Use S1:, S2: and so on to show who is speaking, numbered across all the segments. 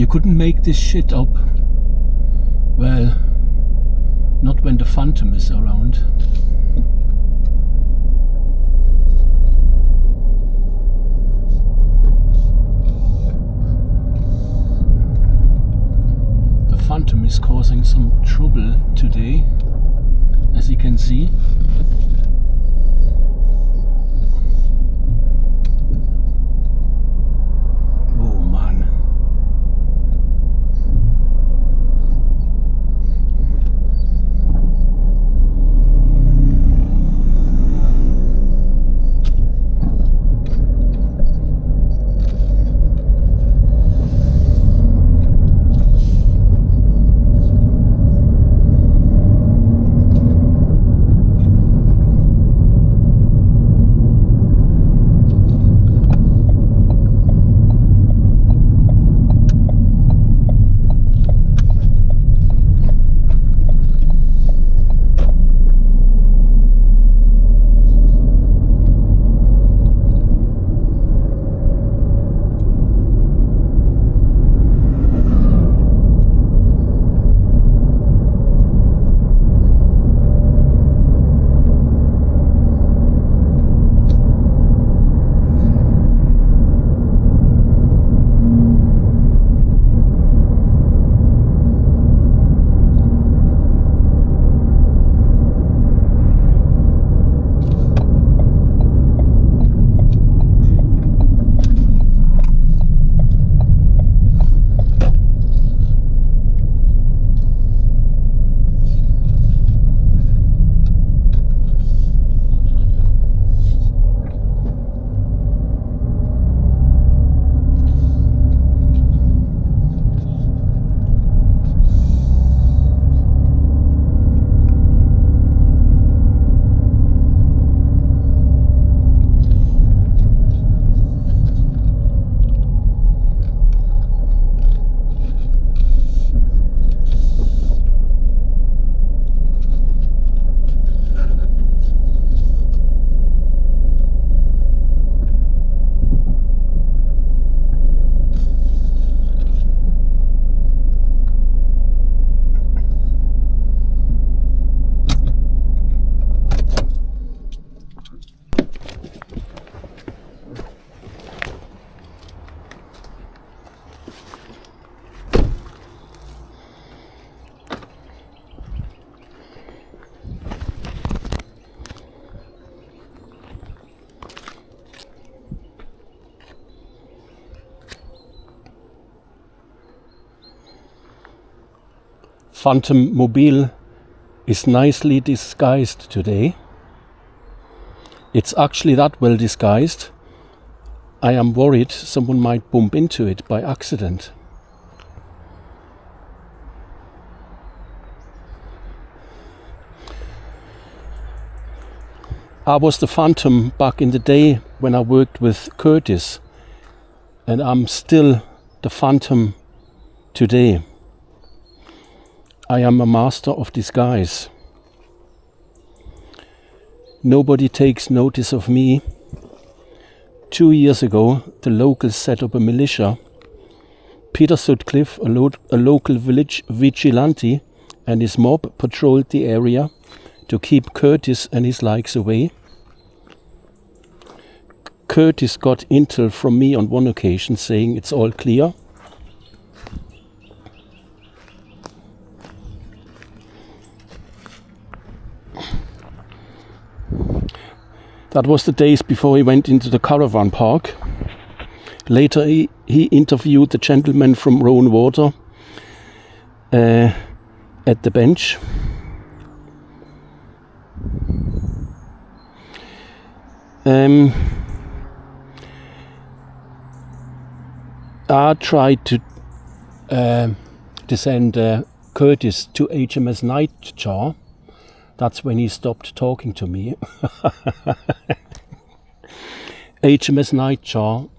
S1: You couldn't make this shit up. Well, not when the Phantom is around. The Phantom is causing some trouble today, as you can see. Phantom Mobile is nicely disguised today. It's actually that well disguised. I am worried someone might bump into it by accident. I was the Phantom back in the day when I worked with Curtis, and I'm still the Phantom today. I am a master of disguise. Nobody takes notice of me. 2 years ago, the locals set up a militia. Peter Sutcliffe, a local village vigilante, and his mob patrolled the area to keep Curtis and his likes away. Curtis got intel from me on one occasion saying it's all clear. That was the days before he went into the caravan park. Later he interviewed the gentleman from Rowan Water at the bench. I tried to send Curtis to HMS Nightjar. That's when he stopped talking to me. HMS Nightjar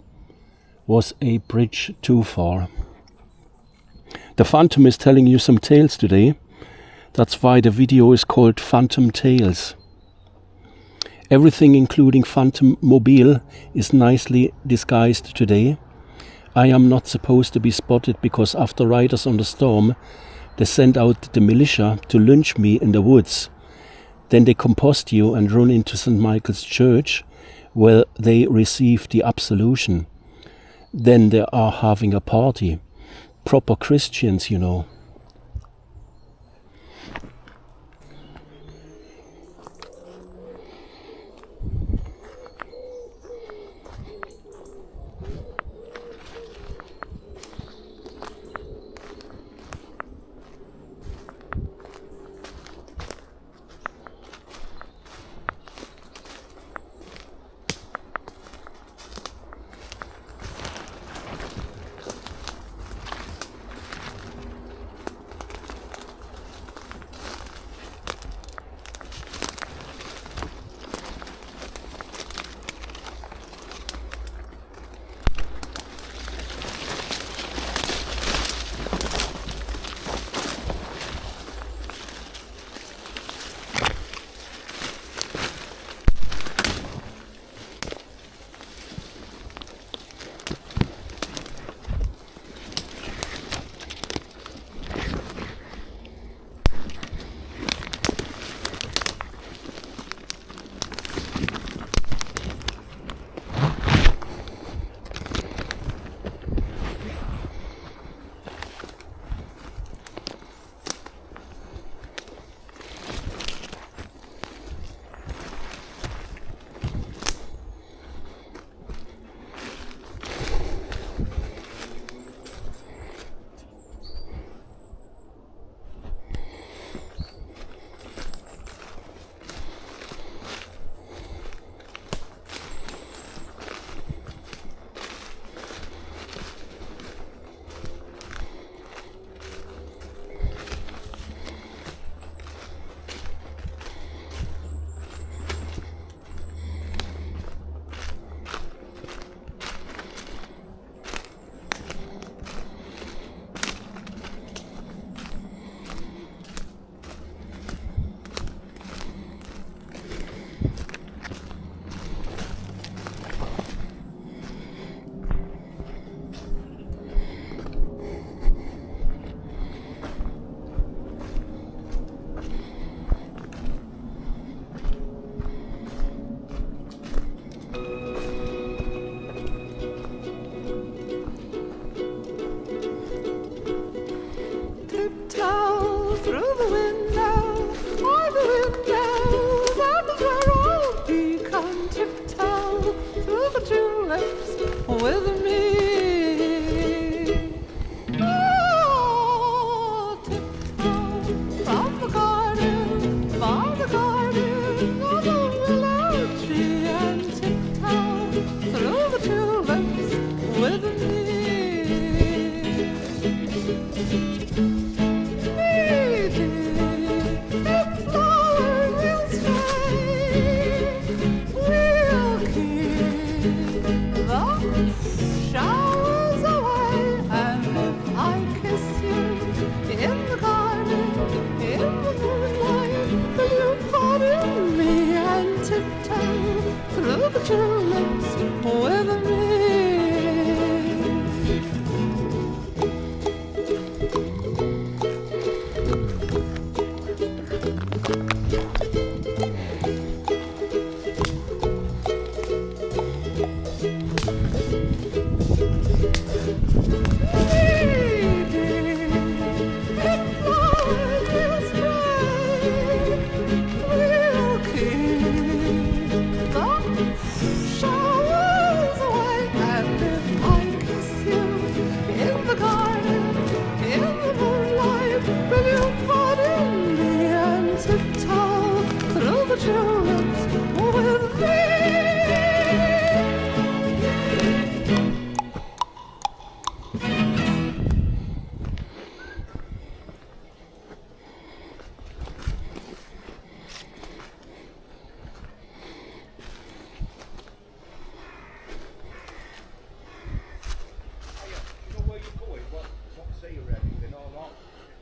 S1: was a bridge too far. The Phantom is telling you some tales today. That's why the video is called Phantom Tales. Everything including Phantom Mobile is nicely disguised today. I am not supposed to be spotted because after Riders on the Storm, they send out the militia to lynch me in the woods. Then they compost you and run into St. Michael's Church, where they receive the absolution. Then they are having a party. Proper Christians, you know.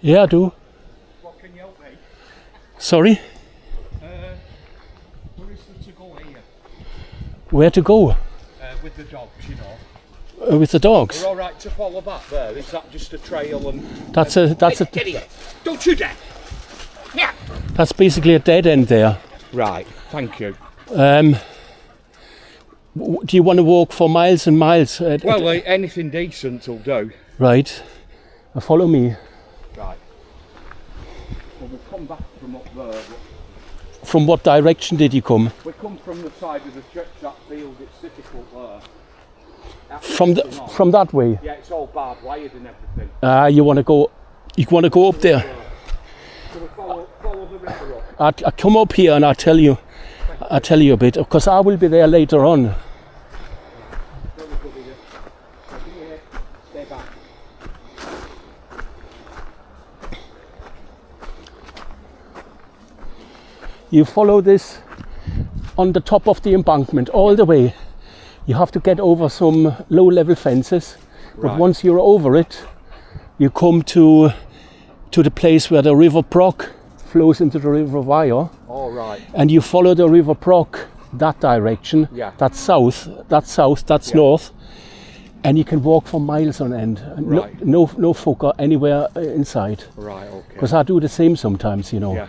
S1: Yeah, I do.
S2: What can you help me?
S1: Sorry?
S2: Where is there to go here?
S1: Where to go?
S2: With the dogs, you know.
S1: with the dogs.
S2: We're all right to follow that there. Is that just a trail and?
S1: That's
S2: hey,
S1: a.
S2: Idiot! Don't you dare! Yeah.
S1: That's basically a dead end there.
S2: Right. Thank you.
S1: Do you want to walk for miles and miles?
S2: Well, anything decent will do.
S1: Right. Follow me.
S2: Right. Well, we'll come back from up there.
S1: From what direction did you come?
S2: We come from the side of the church, that field. It's difficult there.
S1: From that way.
S2: Yeah, it's all barbed wired and everything.
S1: You want to go? You want to go up there?
S2: So we follow the river up.
S1: I come up here and I'll tell you a bit, because I will be there later on.
S2: Stay back.
S1: You follow this on the top of the embankment all the way. You have to get over some low-level fences, but
S2: Right.
S1: once you're over it, you come to the place where the River Brock flows into the River Wyre,
S2: All right.
S1: and you follow the River Brock that direction.
S2: Yeah.
S1: That's south, that's
S2: Yeah.
S1: north, and you can walk for miles on end.
S2: Right.
S1: No fucker anywhere inside.
S2: Right. Okay.
S1: Because I do the same sometimes, you know.
S2: Yeah.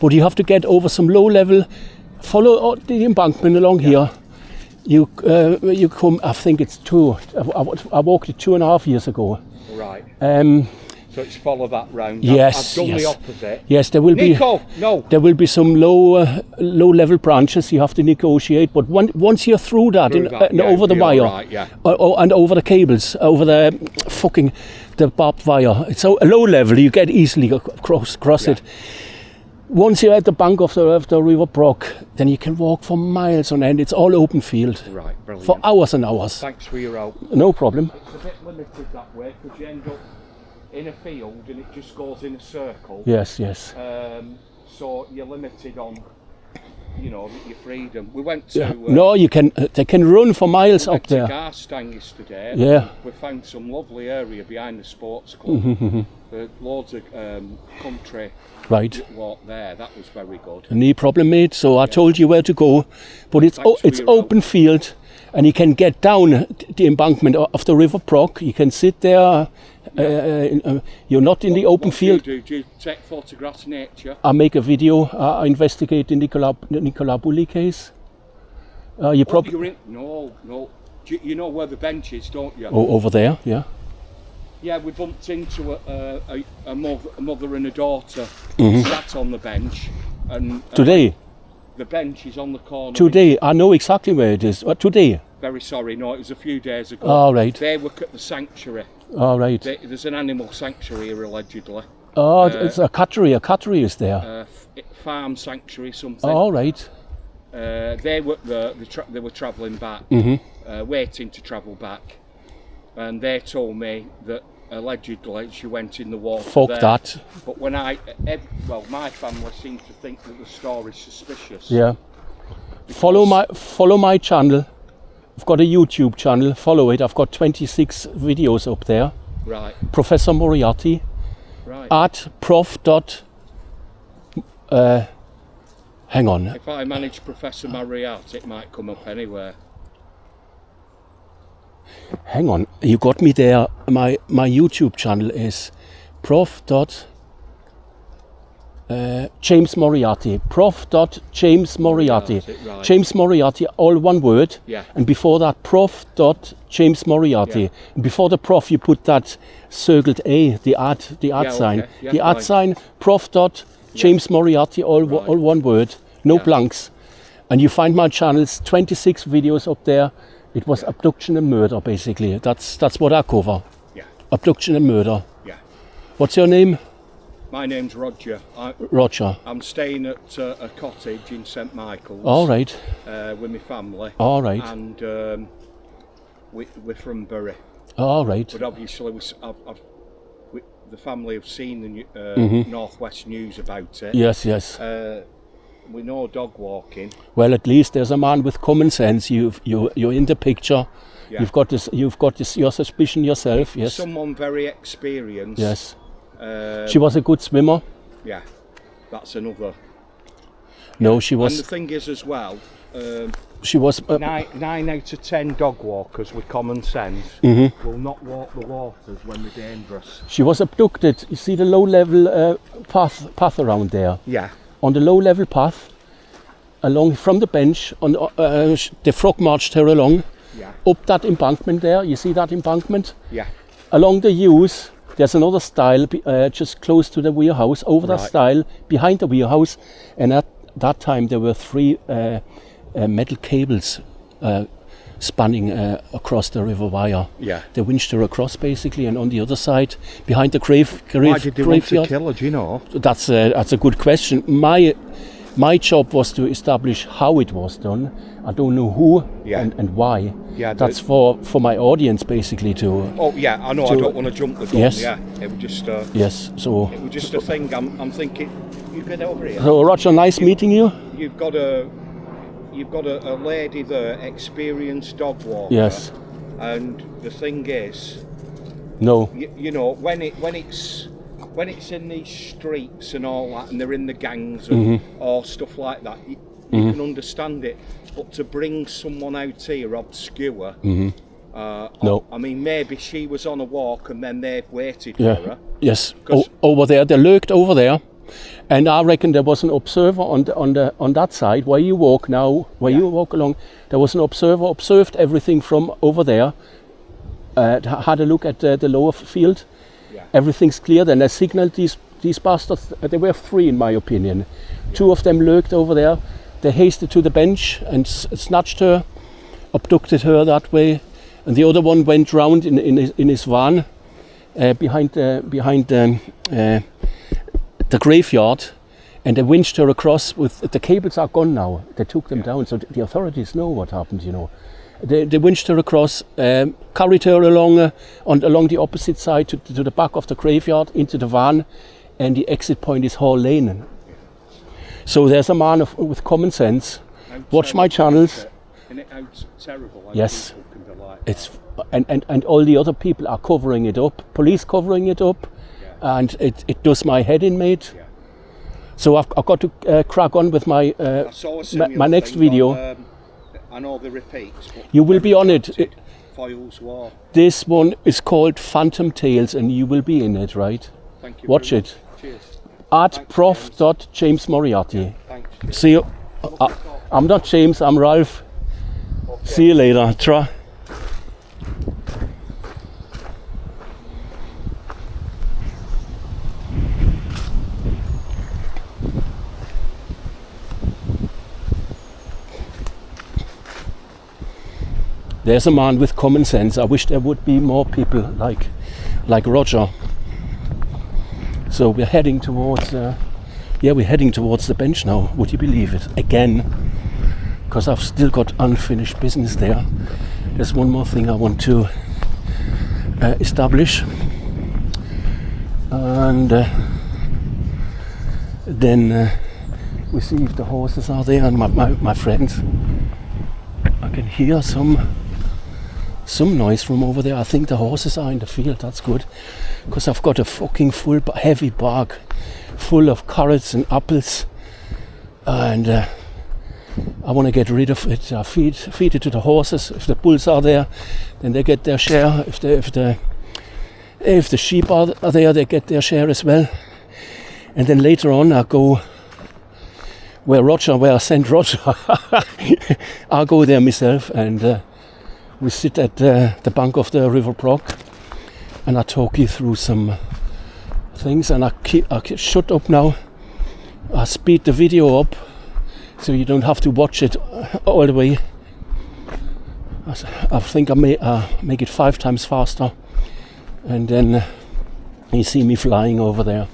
S1: But you have to get over some low level, follow the embankment along here. You come, I think it's I walked it 2.5 years ago.
S2: Right.
S1: So
S2: it's follow that round.
S1: Yes,
S2: I've done
S1: yes.
S2: the opposite.
S1: Yes, there will
S2: Nico, no.
S1: There will be some low level branches you have to negotiate, but once you're through that, and over the
S2: you're
S1: wire,
S2: right, yeah.
S1: and over the cables, over the barbed wire, it's so low level. You get easily across it. Once you're at the bank of the River Brock, then you can walk for miles on end. It's all open field.
S2: Right, brilliant.
S1: For hours and hours.
S2: Thanks for your help.
S1: No problem.
S2: It's a bit limited that way because you end up in a field and it just goes in a circle.
S1: Yes.
S2: So you're limited on, your freedom. We went to.
S1: No, they can run for miles
S2: we went
S1: up there.
S2: to Garstang yesterday.
S1: Yeah.
S2: We found some lovely area behind the sports club. Loads of country.
S1: Right.
S2: Walk there. That was very good.
S1: No problem, mate. So I told you where to go, but it's open field, and you can get down the embankment of the River Brock. You can sit there. You're not in the open field.
S2: Do you take photographs of nature?
S1: I make a video. I investigate the Nicola Bulley case. You probably
S2: no. You know where the bench is, don't you?
S1: Oh, over there, yeah.
S2: Yeah, we bumped into a mother and a daughter sat on the bench. And
S1: today?
S2: The bench is on the corner.
S1: Today? I know exactly where it is. Today?
S2: Very sorry, no, it was a few days ago.
S1: All right.
S2: They work at the sanctuary.
S1: All right.
S2: There's an animal sanctuary here, allegedly.
S1: Oh, it's a cattery. A cattery is there.
S2: Farm sanctuary, something.
S1: All right.
S2: They were they were travelling back, waiting to travel back. And they told me that allegedly she went in the water.
S1: Fuck
S2: there.
S1: that.
S2: But when my family seemed to think that the story's suspicious.
S1: Yeah. Follow my channel. I've got a YouTube channel. Follow it. I've got 26 videos up there.
S2: Right.
S1: Professor Moriarty.
S2: Right.
S1: At prof. Hang on.
S2: If I manage Professor Moriarty, it might come up anywhere.
S1: Hang on, you got me there. My YouTube channel is prof. James Moriarty. Prof. James Moriarty.
S2: Right.
S1: James Moriarty, all one word.
S2: Yeah.
S1: And before that, prof. James Moriarty.
S2: Yeah.
S1: And before the prof, you put that circled A, the ad sign.
S2: Okay. Yeah,
S1: the ad
S2: fine.
S1: sign, prof. James Moriarty, all one word. No blanks. And you find my channels, 26 videos up there. It was abduction and murder, basically. That's what I cover.
S2: Yeah.
S1: Abduction and murder.
S2: Yeah.
S1: What's your name?
S2: My name's Roger.
S1: Roger.
S2: I'm staying at a cottage in St Michael's.
S1: All right.
S2: With my family.
S1: All right.
S2: And we're from Bury.
S1: All right.
S2: But obviously, the family have seen the Northwest News about it.
S1: Yes.
S2: We know dog walking.
S1: Well, at least there's a man with common sense. You're in the picture.
S2: Yeah.
S1: You've got your suspicion yourself. Yes.
S2: Someone very experienced.
S1: Yes. She was a good swimmer.
S2: Yeah, that's another.
S1: No, she was.
S2: And the thing is as well,
S1: she was.
S2: 9 out of 10 dog walkers with common sense
S1: Mm-hmm.
S2: will not walk the waters when they're dangerous.
S1: She was abducted. You see the low-level path around there.
S2: Yeah.
S1: On the low-level path, along from the bench, the frog marched her along.
S2: Yeah.
S1: Up that embankment there. You see that embankment?
S2: Yeah.
S1: Along the Hughes, there's another stile just close to the warehouse. Over that stile, behind the warehouse, and at that time there were 3 metal cables spanning across the river wire.
S2: Yeah.
S1: They winched her across basically, and on the other side, behind the graveyard.
S2: Why did they want to kill her? Do you know?
S1: That's a good question. My job was to establish how it was done. I don't know who and why.
S2: Yeah,
S1: that's for my audience basically to.
S2: Oh yeah, I know. I don't want to jump the gun.
S1: Yes.
S2: Yeah, it was just.
S1: Yes. So.
S2: It was just a thing. I'm thinking. You get over here.
S1: So Roger, nice meeting you.
S2: You've got a lady there, experienced dog walker.
S1: Yes.
S2: And the thing is.
S1: No.
S2: You know when it's in these streets and all that, and they're in the gangs and or stuff like that, you can understand it. But to bring someone out here obscure,
S1: no.
S2: I mean, maybe she was on a walk and then they've waited for her.
S1: Yes. Over there, they lurked over there, and I reckon there was an observer on that side where you walk now, you walk along. There was an observer, observed everything from over there. Had a look at the lower field. Everything's clear. Then I signaled these bastards. There were 3 in my opinion. 2 of them lurked over there. They hasted to the bench and snatched her, abducted her that way, and the other one went round in his van behind the graveyard, and they winched her across. With the cables are gone now. They took them down, so the authorities know what happened. You know. They winched her across, carried her along the opposite side to the back of the graveyard into the van, and the exit point is Hall Lane. So there's a man with common sense. Watch my channels.
S2: And it's terrible.
S1: Yes, it's and all the other people are covering it up. Police covering it up, and it does my head in, mate. Yeah. So I've got to crack on with my next video.
S2: I know the repeats.
S1: You will be on it.
S2: Foyle's War.
S1: This one is called Phantom Tales, and you will be in it, right?
S2: Thank you.
S1: Watch it.
S2: Cheers.
S1: At prof.James Moriarty.
S2: Yeah, thanks.
S1: See you. I'm not James, I'm Ralph. Okay. See you later. Try. There's a man with common sense. I wish there would be more people like Roger. So we're heading towards the bench now. Would you believe it? Again, because I've still got unfinished business there. There's one more thing I want to establish, and then we see if the horses are there. And my friends, I can hear some noise from over there. I think the horses are in the field. That's good, because I've got a fucking full heavy bag full of carrots and apples, and I want to get rid of it. I feed it to the horses. If the bulls are there, then they get their share. If the sheep are there, they get their share as well. And then later on, I go where I sent Roger. I'll go there myself, and we sit at the bank of the River Brock, and I talk you through some things. And I shut up now. I speed the video up, so you don't have to watch it all the way. I think I may make it 5 times faster, and then you see me flying over there.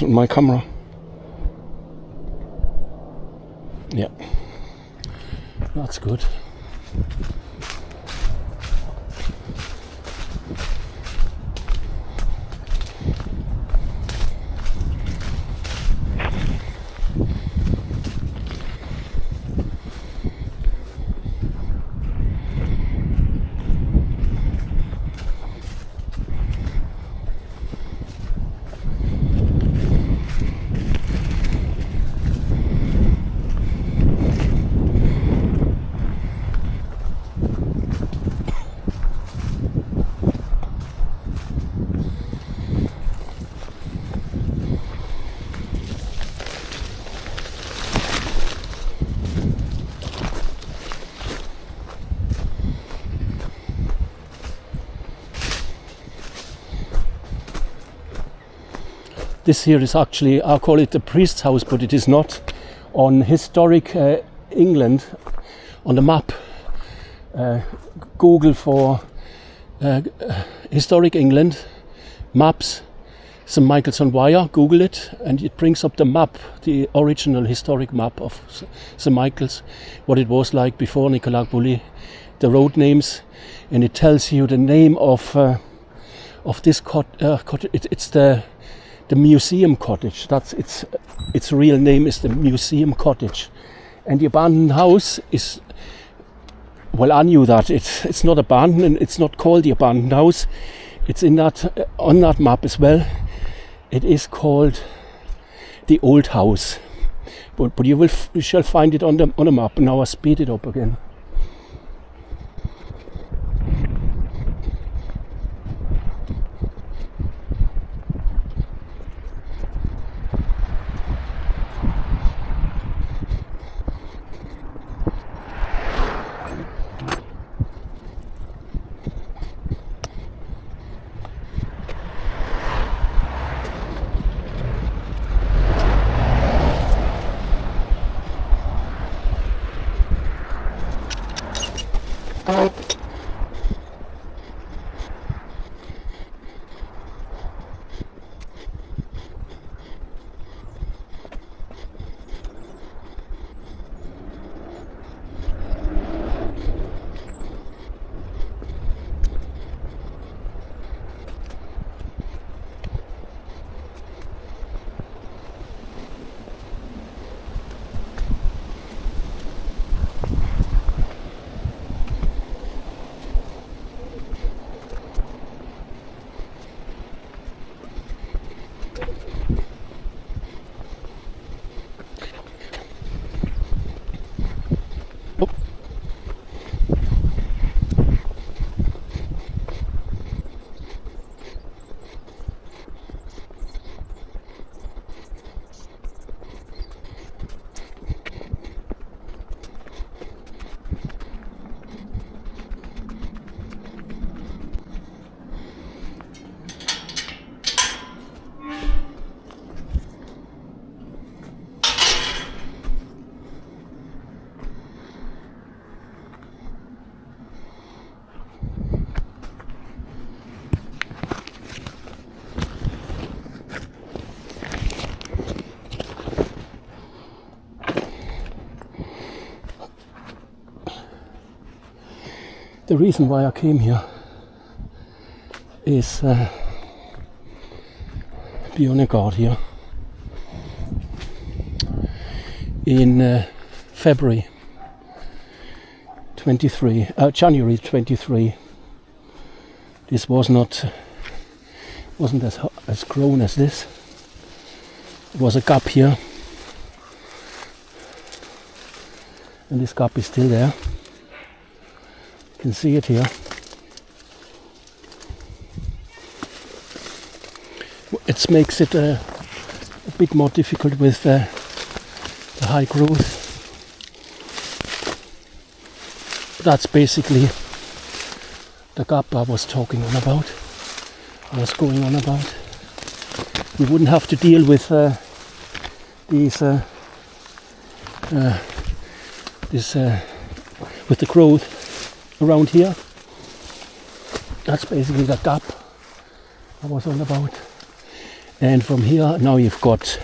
S1: My camera. This here is actually, I call it the priest's house, but it is not. On historic England, on the map, Google for historic England, maps, St. Michael's on Wire, Google it, and it brings up the map, the original historic map of St. Michael's, what it was like before Nicola Bulley, the road names, and it tells you the name of this cottage. It's the museum cottage. That's its real name is the museum cottage, and the abandoned house is. Well, I knew that it's not abandoned, and it's not called the abandoned house. It's in that on that map as well. It is called the old house, but you shall find it on the map. Now I speed it up again. The reason why I came here is be on a guard here in January 23. This wasn't as grown as this. It was a gap here, and this gap is still there. You can see it here. It makes it a bit more difficult with the high growth. But that's basically the gap I was going on about. We wouldn't have to deal with with the growth around here. That's basically the gap I was on about. And from here, now you've got,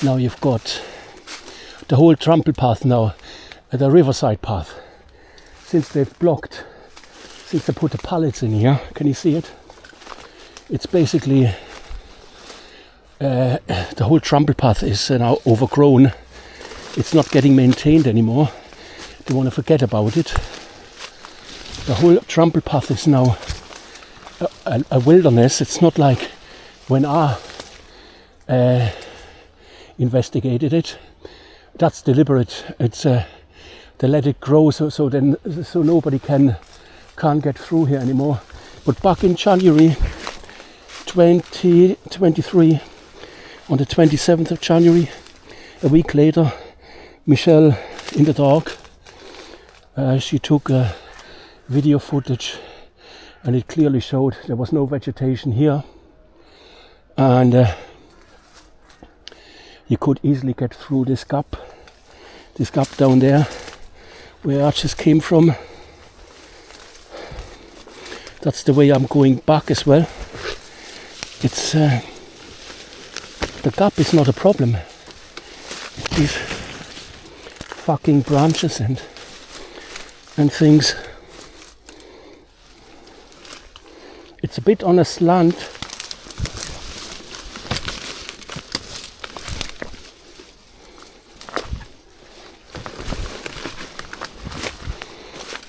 S1: now you've got the whole trample path now, the riverside path. Since they put the pallets in here, can you see it? It's basically, the whole trample path is now overgrown. It's not getting maintained anymore. They want to forget about it. The whole trample path is now a wilderness. It's not like when I investigated it. That's deliberate. It's they let it grow so nobody can't get through here anymore. But back in January 2023, on the 27th of January, a week later, Michelle in the dark, she took video footage, and it clearly showed there was no vegetation here. and you could easily get through this gap down there where archers came from. That's the way I'm going back as well. It's the gap is not a problem. It's these fucking branches and things. It's a bit on a slant.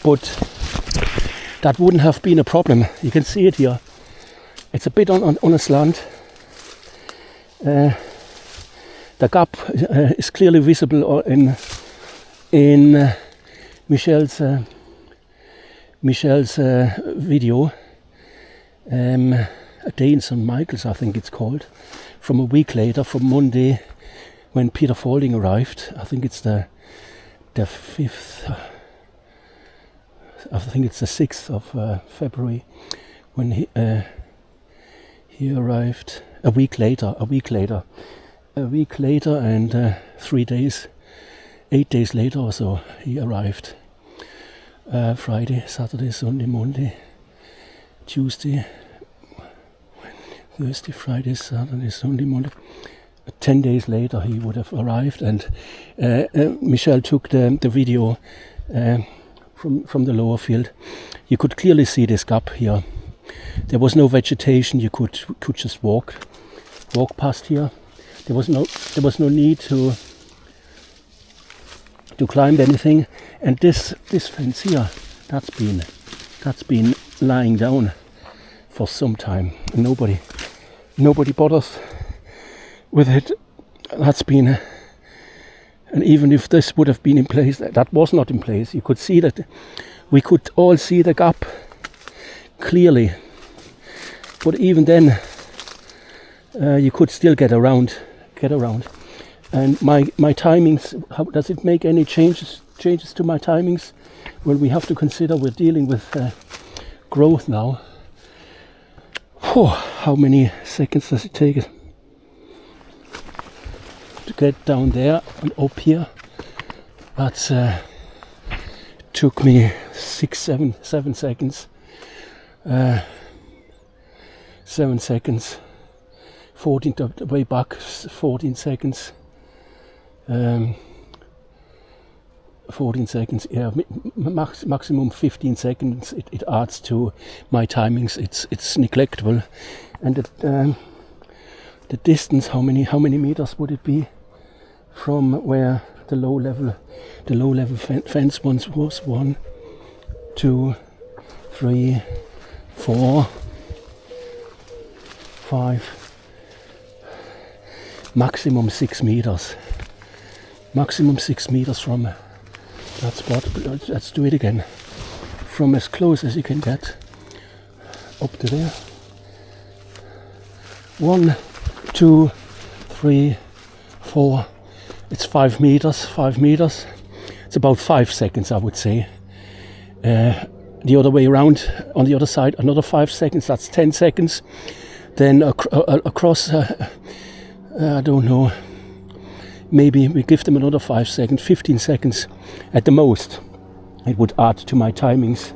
S1: But that wouldn't have been a problem. You can see it here. It's a bit on a slant. The gap is clearly visible in Michelle's video. A day in St. Michael's, I think it's called. From a week later, from Monday, when Peter Faulding arrived. I think it's the 5th. I think it's the 6th of February when he arrived. A week later, and 3 days, 8 days later or so, he arrived. Friday, Saturday, Sunday, Monday, Tuesday, Thursday, Friday, Saturday, Sunday, Monday. 10 days later he would have arrived, and Michelle took the video from the lower field. You could clearly see this gap here. There was no vegetation. You could just walk past here. There was no need to climb anything. And this fence here, that's been lying down for some time. Nobody bothers with it. That's been, and even if this would have been in place, that was not in place. You could see that, we could all see the gap clearly. But even then, you could still get around. And my timings, how does it make any changes to my timings? Well, we have to consider we're dealing with growth now. How many seconds does it take to get down there and up here? That's took me 7 seconds. 7 seconds. 14 the way back, 14 seconds. 14 seconds, yeah, maximum 15 seconds it adds to my timings. It's neglectable. And the distance, how many meters would it be from where the low level fence once was? 1, 2, 3, 4, 5, maximum 6 meters. Maximum 6 meters from that spot. Let's do it again. From as close as you can get up to there. 1, 2, 3, 4. It's 5 meters. 5 meters. It's about 5 seconds, I would say. The other way around, on the other side, another 5 seconds. That's 10 seconds. Then across, I don't know. Maybe we give them another 5 seconds, 15 seconds at the most. It would add to my timings,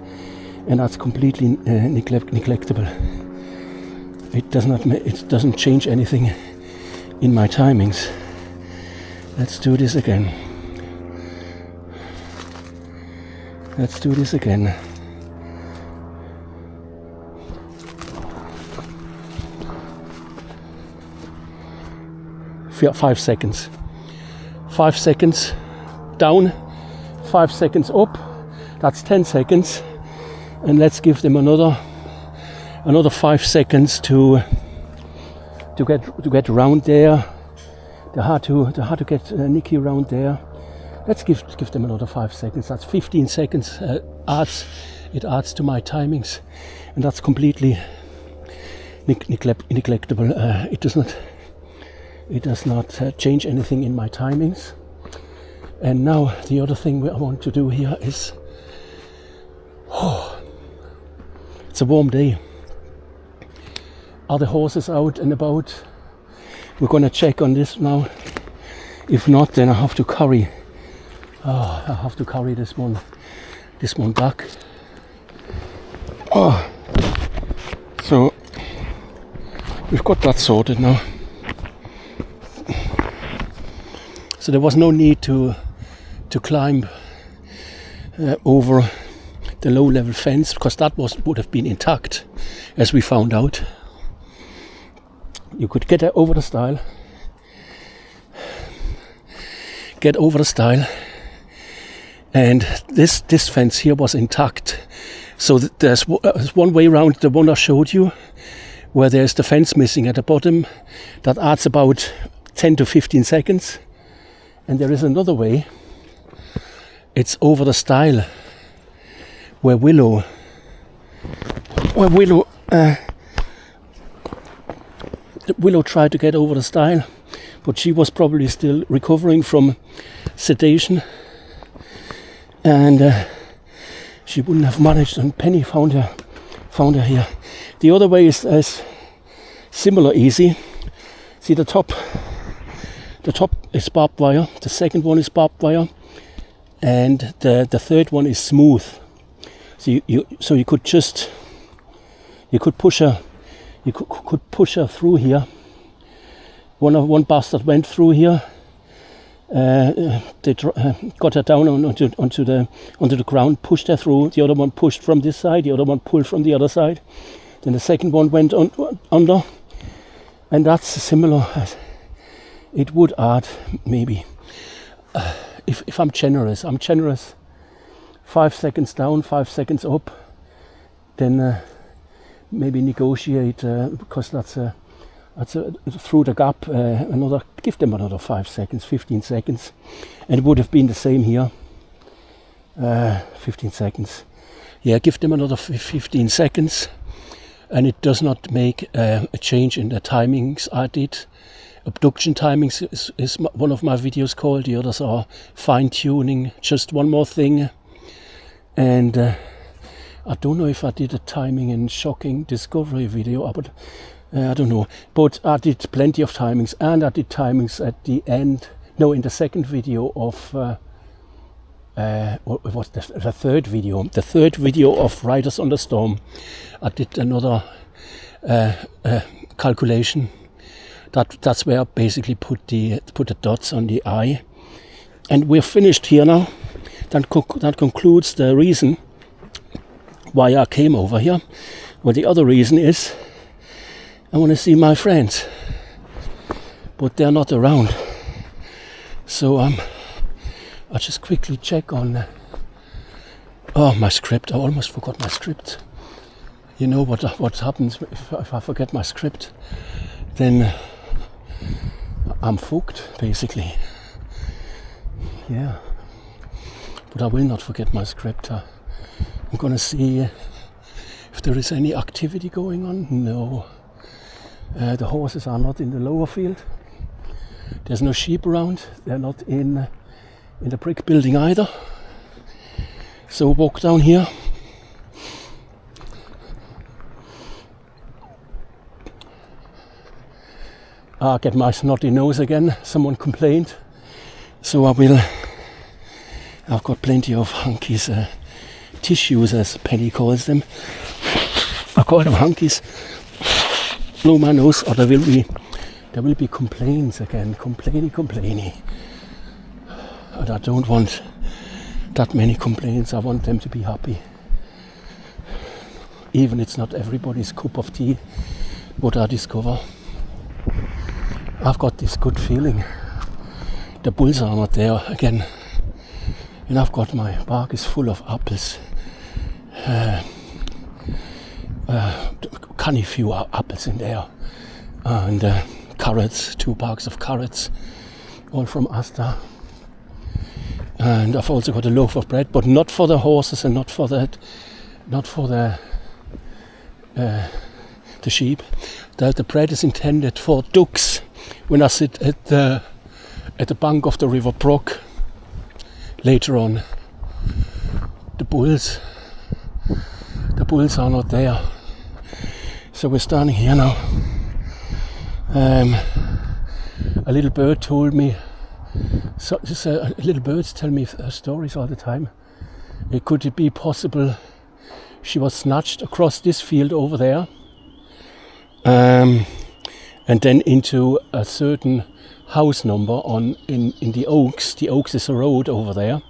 S1: and that's completely neglectable. It doesn't change anything in my timings. Let's do this again. Let's do this again. For 5 seconds. 5 seconds down, 5 seconds up. That's 10 seconds, and let's give them another 5 seconds to get around there. They had to get Nikki around there. Let's give them another 5 seconds. That's 15 seconds. It adds to my timings, and that's completely neglectable. It does not change anything in my timings. And now the other thing I want to do here is, it's a warm day. Are the horses out and about? We're gonna check on this now. If not, then I have to carry. I have to carry this one back. So we've got that sorted now. So there was no need to climb over the low-level fence, because that would have been intact, as we found out. You could get over the stile, and this fence here was intact. So there's one way around, the one I showed you, where there's the fence missing at the bottom. That adds about 10 to 15 seconds. And there is another way. It's over the stile, where Willow tried to get over the stile, but she was probably still recovering from sedation, and she wouldn't have managed. And Penny found her here. The other way is similar easy. See, the top is barbed wire. The second one is barbed wire, and the third one is smooth. So you could push her through here. One bastard went through here. They got her down onto the ground, pushed her through. The other one pushed from this side. The other one pulled from the other side. Then the second one went under, and that's similar. It would add maybe, if I'm generous. 5 seconds down, 5 seconds up. Then maybe negotiate, because that's through the gap. Give them another 5 seconds, 15 seconds, and it would have been the same here. 15 seconds. Yeah, give them another 15 seconds, and it does not make a change in the timings I did. Abduction timings is one of my videos called. The others are fine tuning. Just one more thing, and I don't know if I did a timing and shocking discovery video, but I don't know. But I did plenty of timings, and I did timings at the end. No, in the second video of what was the third video? The third video of Riders on the Storm. I did another calculation. That's where I basically put the dots on the eye, and we're finished here now. That concludes the reason why I came over here. Well, the other reason is I want to see my friends, but they're not around. So I'll just quickly check on my script. I almost forgot my script. You know what happens if I forget my script? Then I'm fucked, basically. Yeah. But I will not forget my script. I'm gonna see if there is any activity going on. No. The horses are not in the lower field. There's no sheep around. They're not in the brick building either. So walk down here. I get my snotty nose again. Someone complained. So I've got plenty of hankies, tissues as Penny calls them. I call them hankies. Blow my nose, or there will be complaints again. Complainy. And I don't want that many complaints. I want them to be happy. Even it's not everybody's cup of tea, what I discover. I've got this good feeling. The bulls are not there again. And I've got my bag is full of apples. Canny few apples in there. And carrots, 2 bags of carrots. All from Asta. And I've also got a loaf of bread, but not for the horses and not for the sheep. The bread is intended for ducks. When I sit at the bank of the River Brook later on, the bulls are not there. So we're standing here now. A little bird told me, little birds tell me stories all the time. Could it be possible she was snatched across this field over there, and then into a certain house number in the Oaks. The Oaks is a road over there,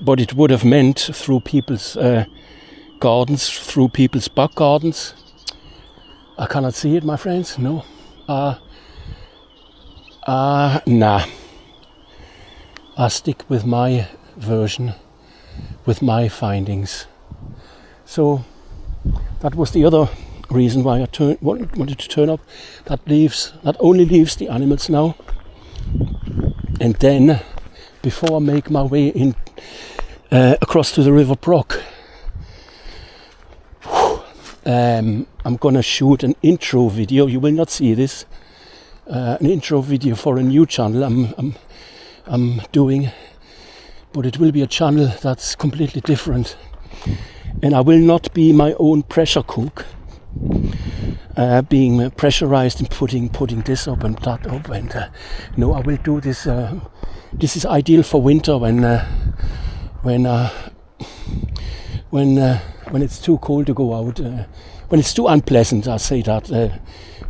S1: but it would have meant through people's gardens, through people's back gardens. I cannot see it, my friends. No. Nah. I stick with my version, with my findings. So that was the other reason why I wanted to turn up. That only leaves the animals now. And then, before I make my way in across to the River Brock, I'm gonna shoot an intro video. You will not see this. An intro video for a new channel I'm doing, but it will be a channel that's completely different, and I will not be my own pressure cook, being pressurized and putting this up and that up, and no, I will do this. This is ideal for winter when it's too cold to go out, when it's too unpleasant, I say that,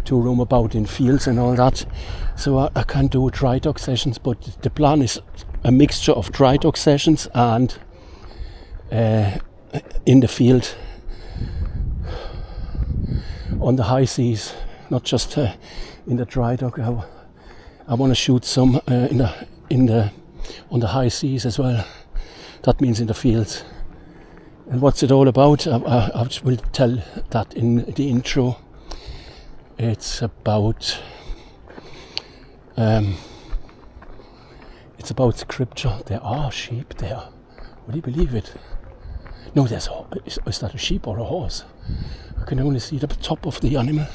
S1: to roam about in fields and all that. So I can do dry dock sessions, but the plan is a mixture of dry dock sessions and in the field on the high seas, not just in the dry dock. I want to shoot some on the high seas as well. That means in the fields. And what's it all about? I will tell that in the intro. It's about scripture. There are sheep there. Would you believe it? No, is that a sheep or a horse? I can only see the top of the animal.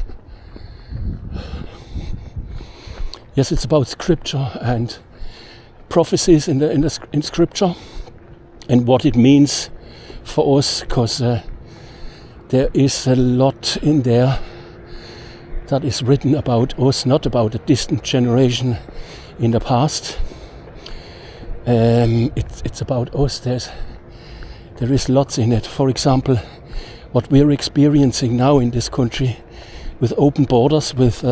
S1: Yes, it's about scripture and prophecies in scripture and what it means for us, because there is a lot in there that is written about us, not about a distant generation in the past. It's about us. There is lots in it. For example, what we're experiencing now in this country, with open borders, with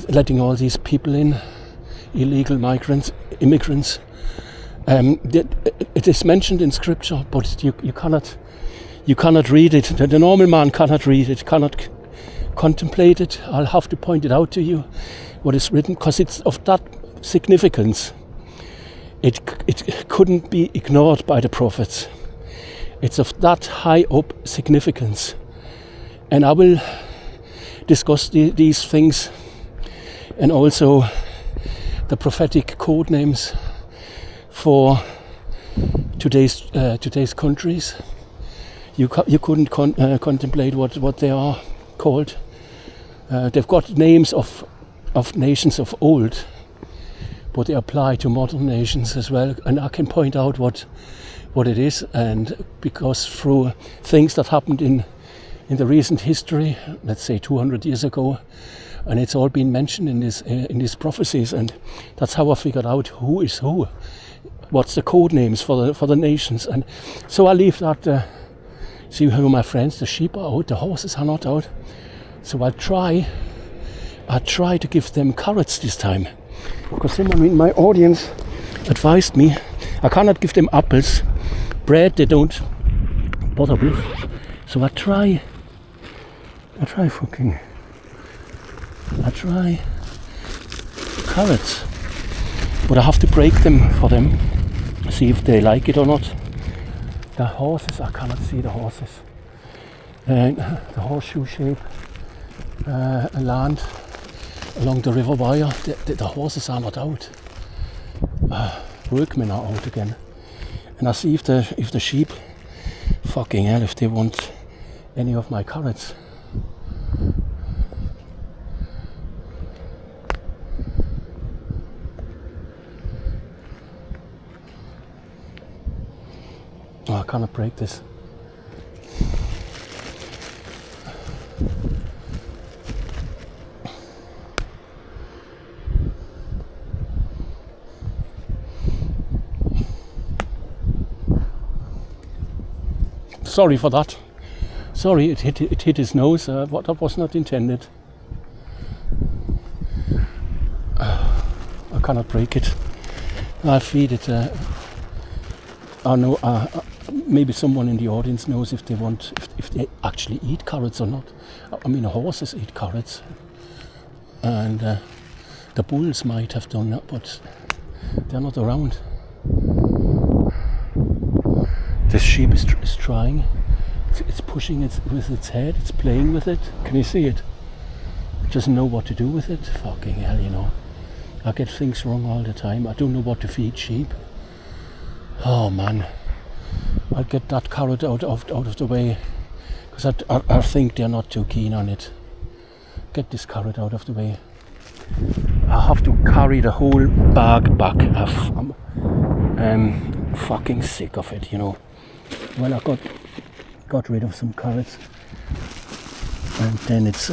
S1: letting all these people in, illegal immigrants. It is mentioned in scripture, but you cannot read it. The normal man cannot read it, cannot contemplate it. I'll have to point it out to you, what is written, because it's of that significance. It couldn't be ignored by the prophets. It's of that high up significance. And I will discuss these things, and also the prophetic code names for today's countries. You couldn't contemplate what they are called. They've got names of nations of old, but they apply to modern nations as well. And I can point out what it is, and because through things that happened in the recent history, let's say 200 years ago, and it's all been mentioned in these prophecies, and that's how I figured out who is who, what's the code names for the nations. And so I leave that. See how my friends, the sheep are out, the horses are not out. So I try to give them carrots this time, because someone in my audience advised me I cannot give them apples. Bread they don't bother with. So I try carrots, but I have to break them for them, see if they like it or not. The horses, I cannot see the horses. The horseshoe shape land along the river wire, the horses are not out. Workmen are out again. And I see if the sheep, fucking hell, if they want any of my carrots. Oh, I cannot break this. Sorry for that. Sorry, it hit his nose. That was not intended. I cannot break it. I'll feed it. I know. Maybe someone in the audience knows if they actually eat carrots or not. I mean, horses eat carrots, and the bulls might have done that, but they're not around. This sheep is trying. It's pushing it with its head. It's playing with it. Can you see it? It doesn't know what to do with it. Fucking hell, you know. I get things wrong all the time. I don't know what to feed sheep. Oh man. I'll get that carrot out of the way, because I think they're not too keen on it. Get this carrot out of the way. I have to carry the whole bag back. I'm fucking sick of it, you know. Well, I got rid of some carrots, and then it's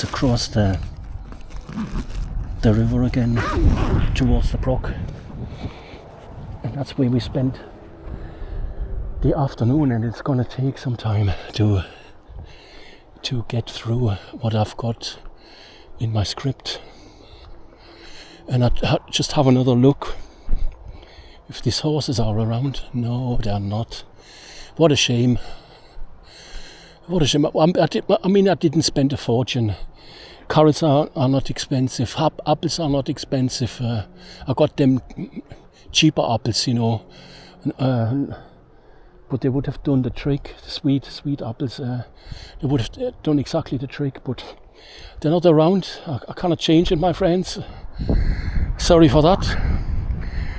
S1: across the river again towards the brook, and that's where we spent the afternoon, and it's gonna take some time to get through what I've got in my script. And I just have another look if these horses are around. No, they're not. What a shame. What a shame. I mean, I didn't spend a fortune. Carrots are not expensive. Apples are not expensive. I got them cheaper apples, you know. But they would have done the trick. The sweet apples. They would have done exactly the trick. But they're not around. I cannot change it, my friends. Sorry for that.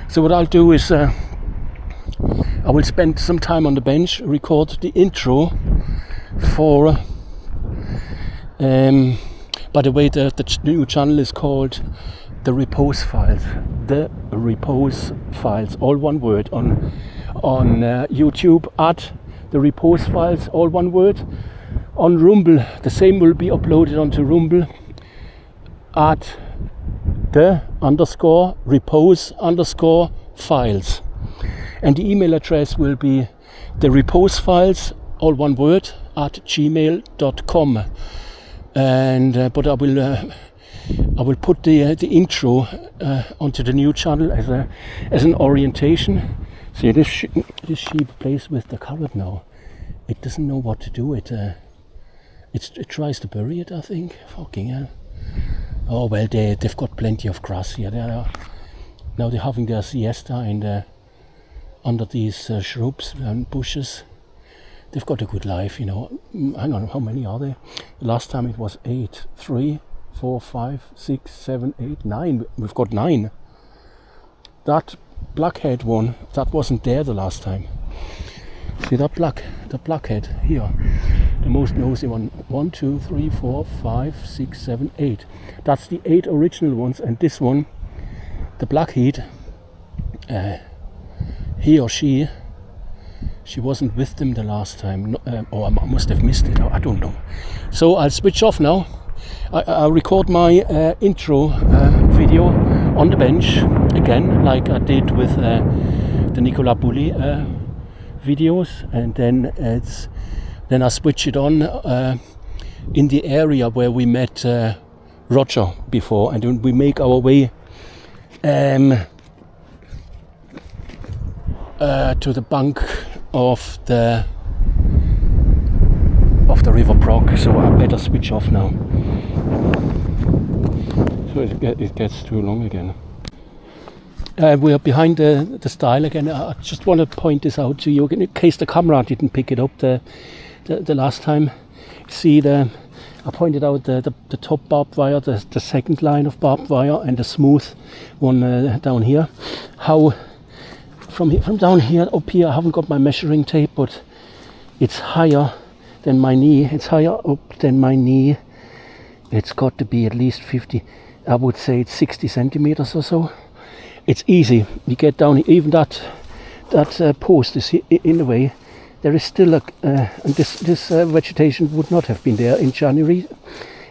S1: So what I'll do is I will spend some time on the bench, record the intro for by the way, the new channel is called The Repose Files. The Repose Files, all one word, on YouTube at The Repose Files, all one word. On Rumble, the same will be uploaded onto Rumble at the _repose_ files, and the email address will be the repose files, all one word, at gmail.com. And but I will put the intro onto the new channel as an orientation. See, this sheep plays with the carrot now. It doesn't know what to do. It tries to bury it, I think. Fucking hell. Oh well, they've got plenty of grass here. Now they're having their siesta under these shrubs and bushes. They've got a good life, you know. Hang on, how many are there? The last time it was 8. 3, 4, 5, 6, 7, 8, 9. We've got 9. That blackhead one, that wasn't there the last time. See the blackhead here, the most nosy one. 1, 2, 3, 4, 5, 6, 7, 8. That's the 8 original ones, and this one, the blackhead, he or she wasn't with them the last time. Or I must have missed it. I don't know. So I'll switch off now. I'll record my intro video on the bench again, like I did with the Nicola Bulley videos, and then I switch it on in the area where we met Roger before, and then we make our way to the bank of the River Brock. So I better switch off now. So it gets too long again. We are behind the stile again. I just want to point this out to you in case the camera didn't pick it up the last time. See, I pointed out the top barbed wire, the second line of barbed wire, and the smooth one down here. How from down here up here, I haven't got my measuring tape, but it's higher than my knee. It's higher up than my knee. It's got to be at least 50. I would say it's 60 centimeters or so. It's easy. You get down, even that post is in the way. There is still and this vegetation would not have been there in January.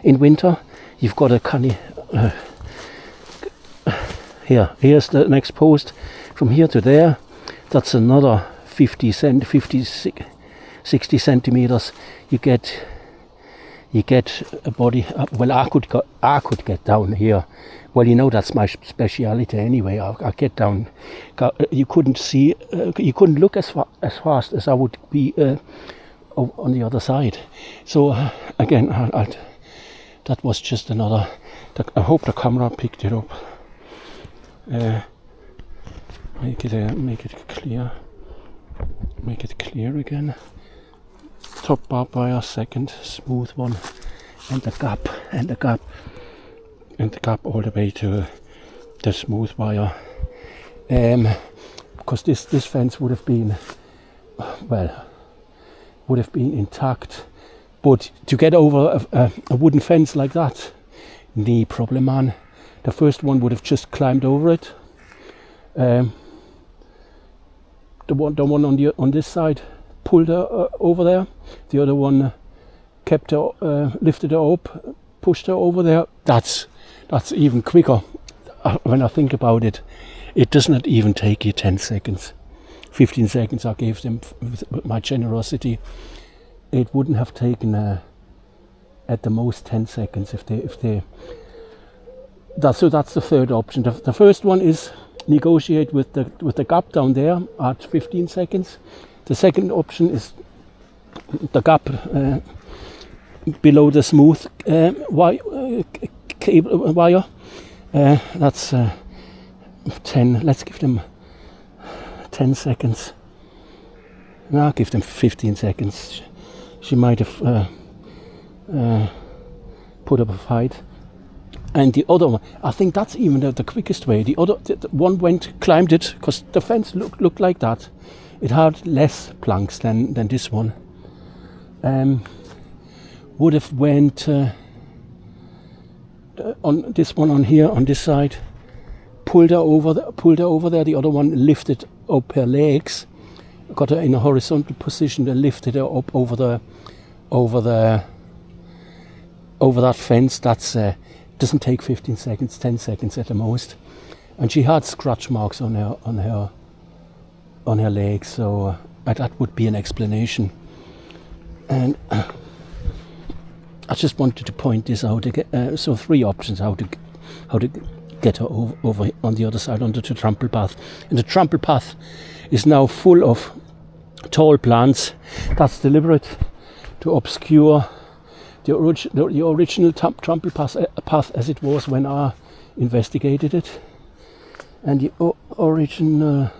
S1: In winter, you've got a canny. Here's the next post. From here to there, that's another 50 60 centimeters, you get a body. Well, I could get down here. Well, you know, that's my speciality anyway. I get down. You couldn't see. You couldn't look as fast as I would be on the other side. So again, that was just another. I hope the camera picked it up. Make it clear. Make it clear again. Top barbed wire, second smooth one, and the gap all the way to the smooth wire. Because this fence would have been intact, but to get over a wooden fence like that, no problem, man. The first one would have just climbed over it. The one on this side pulled her over there. The other one kept her, lifted her up, pushed her over there. That's even quicker. When I think about it, it does not even take you 10 seconds. 15 seconds I gave them with my generosity. It wouldn't have taken at the most 10 seconds if they. That's the third option. The first one is negotiate with the gap down there at 15 seconds. The second option is the gap below the smooth cable wire. That's 10. Let's give them 10 seconds. No, I'll give them 15 seconds. She might have put up a fight. And the other one, I think that's even the quickest way. The one climbed it, because the fence looked like that. It had less planks than this one. Would have went on this one on here on this side, pulled her over there. The other one lifted up her legs, got her in a horizontal position, and lifted her up over that fence. That's doesn't take 15 seconds, 10 seconds at the most. And she had scratch marks on her legs, so that would be an explanation. And I just wanted to point this out. So 3 options how to get her over on the other side onto the trample path. And the trample path is now full of tall plants. That's deliberate to obscure the original trample path as it was when I investigated it. And the original,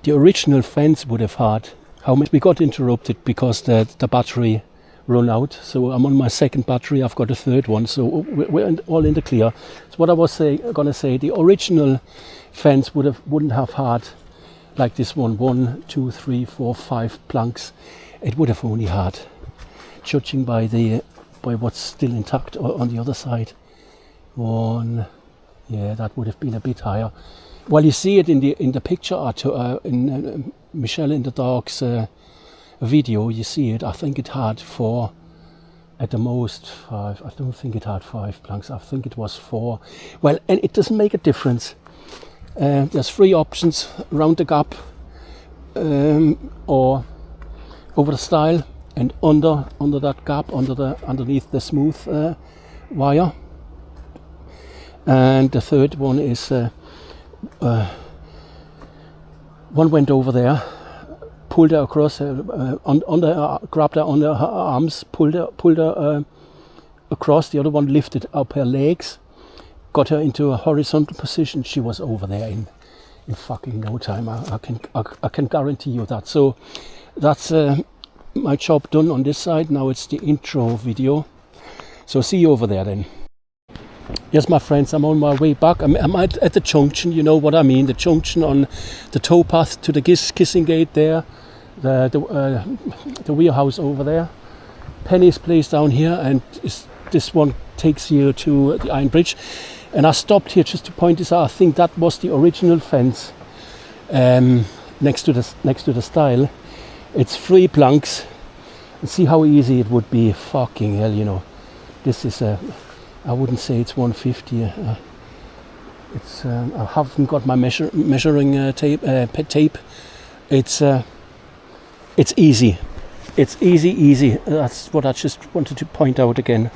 S1: the original fence would have had, how many? We got interrupted because the battery run out. So I'm on my second battery. I've got a third one. So we're all in the clear. So what I was gonna say, the original fence wouldn't have had like this one, 1, 2, 3, 4, 5 planks. It would have only had, judging by what's still intact on the other side, 1. Yeah, that would have been a bit higher. Well, you see it in the picture in Michelle in the Dark's video. You see it. I think it had 4, at the most 5. I don't think it had 5 planks. I think it was 4. Well, and it doesn't make a difference. There's 3 options: around the gap, or over the stile, and under that gap, underneath the smooth wire. And the third one is one went over there, pulled her across, grabbed her under her arms, pulled her across. The other one lifted up her legs, got her into a horizontal position. She was over there in fucking no time. I can guarantee you that. So that's my job done on this side. Now it's the intro video. So see you over there then. Yes, my friends, I'm on my way back. I'm at the junction, you know what I mean, the junction on the towpath to the kissing gate there, the warehouse over there, Penny's place down here, and this one takes you to the Iron Bridge. And I stopped here just to point this out. I think that was the original fence next to the stile. It's 3 planks. And see how easy it would be. Fucking hell, you know. This is I wouldn't say it's 150. It's I haven't got my measuring tape. It's easy. It's easy. That's what I just wanted to point out again.